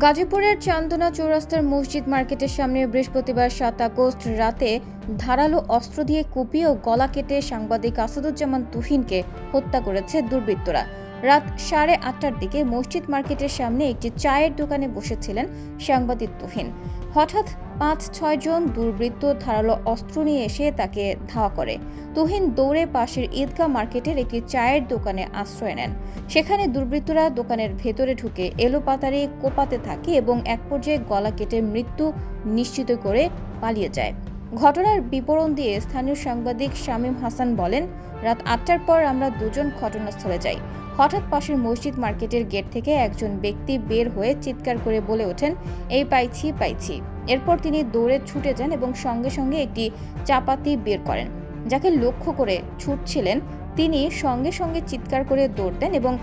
গাজীপুরের চান্দনা চৌরাস্তার মসজিদ মার্কেটের সামনে বৃহস্পতিবার ৭ আগস্ট রাতে ধারালো অস্ত্র দিয়ে কুপিয়ে ও গলা কেটে সাংবাদিক আসাদুজ্জামান তুহিনকে হত্যা করেছে দুর্বৃত্তরা। রাত 8:30টার দিকে মসজিদ মার্কেটের সামনে একটি চায়ের দোকানে বসেছিলেন সাংবাদিক তুহিন। হঠাৎ ৫-৬ জন দুর্বৃত্ত ধারালো অস্ত্র নিয়ে এসে তাকে ধাওয়া করে। তুহিন দৌড়ে পাশের ঈদগাহ মার্কেটের একটি চায়ের দোকানে আশ্রয় নেন। সেখানে দুর্বৃত্তরা দোকানের ভেতরে ঢুকে এলোপাতাড়ি কোপাতে থাকে এবং এক পর্যায়ে গলা কেটে মৃত্যু নিশ্চিত করে পালিয়ে যায়। ঘটনার বিবরণ দিয়ে স্থানীয় সাংবাদিক শামীম হাসান বলেন, রাত ৮টার পর আমরা দুজন ঘটনাস্থলে যাই। হঠাৎ পাশের মসজিদ মার্কেটের গেট থেকে একজন ব্যক্তি বের হয়ে চিৎকার করে বলে ওঠেন, এই পাইছি পাইছি। এরপর তিনি দৌড়ে ছুটে যান এবং সঙ্গে সঙ্গে একটি চাপাতি বের করেন। যাকে লক্ষ্য করে ছুটছিলেন তিনি সঙ্গে সঙ্গে চিৎকার করে দৌড় দেন এবং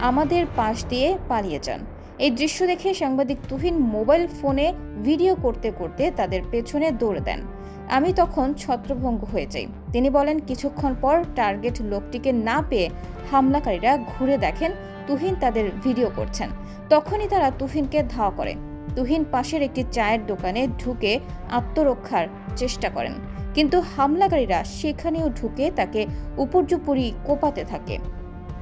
আমাদের পাশ দিয়ে পালিয়ে যান। এই দৃশ্য দেখে সাংবাদিক তুহিন মোবাইল ফোনে ভিডিও করতে করতে তাদের পেছনে দৌড় দেন। আমি তখন ছত্রভঙ্গ হয়ে যাই। তিনি বলেন, কিছুক্ষণ পর টার্গেট লোকটিকে না পেয়ে হামলাকারীরা ঘুরে দেখেন তুহিন তাদের ভিডিও করছেন। তখনই তারা তুহিনকে ধাওয়া করে। তুহিন পাশের একটি চায়ের দোকানে ঢুকে আত্মরক্ষার চেষ্টা করেন, কিন্তু হামলাকারীরা সেখানেও ঢুকে তাকে উপর্যুপরি কোপাতে থাকে।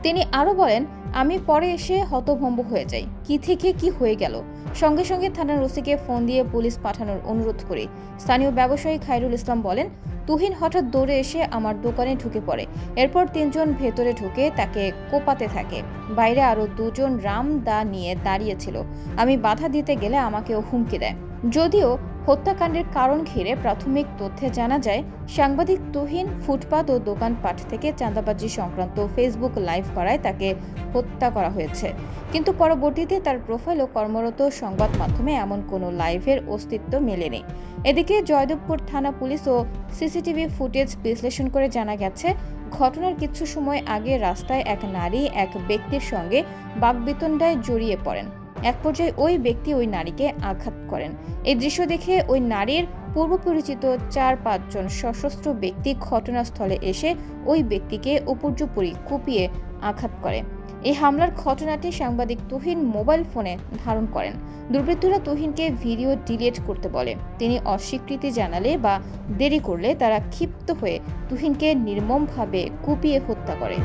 তিনি আরও বলেন, আমি পরে এসে হতভম্ব হয়ে যাই, কি থেকে কি হয়ে গেল। সঙ্গে সঙ্গে থানার ওসিকে ফোন দিয়ে পুলিশ পাঠানোর অনুরোধ করি। স্থানীয় ব্যবসায়ী খায়রুল ইসলাম বলেন, তুহিন হঠাৎ দৌড়ে এসে আমার দোকানে ঢুকে পড়ে। এরপর ৩ জন ভেতরে ঢুকে তাকে কোপাতে থাকে। বাইরে আরও 2 জন রাম দা নিয়ে দাঁড়িয়েছিল। আমি বাধা দিতে গেলে আমাকেও হুমকি দেয়। যদিও হত্যাকাণ্ডের কারণ ঘিরে প্রাথমিক তথ্যে জানা যায়, সাংবাদিক তুহিন ফুটপাত ও দোকানপাট থেকে চাঁদাবাজি সংক্রান্ত ফেসবুক লাইভ করায় তাকে হত্যা করা হয়েছে। কিন্তু পরবর্তীতে তার প্রোফাইল ও কর্মরত সংবাদ মাধ্যমে এমন কোনো লাইভের অস্তিত্ব মেলেনি। এদিকে জয়দেবপুর থানা পুলিশ ও সিসিটিভি ফুটেজ বিশ্লেষণ করে জানা গেছে, ঘটনার কিছু সময় আগে রাস্তায় এক নারী এক ব্যক্তির সঙ্গে বাকবিতণ্ডায় জড়িয়ে পড়েন। এক পর্যায়ে ওই ব্যক্তি ওই নারীকে আঘাত করেন। এই দৃশ্য দেখে ওই নারীর পূর্বপরিচিত ৪-৫ জন সশস্ত্র ব্যক্তি ঘটনাস্থলে এসে ওই ব্যক্তিকে উপর্যুপরি কুপিয়ে আঘাত করে। এই হামলার ঘটনাটি সাংবাদিক তুহিন মোবাইল ফোনে ধারণ করেন। দুর্বৃত্তরা তুহিনকে ভিডিও ডিলিট করতে বলে। তিনি অস্বীকৃতি জানালে বা দেরি করলে তারা ক্ষিপ্ত হয়ে তুহিনকে নির্মমভাবে কুপিয়ে হত্যা করে।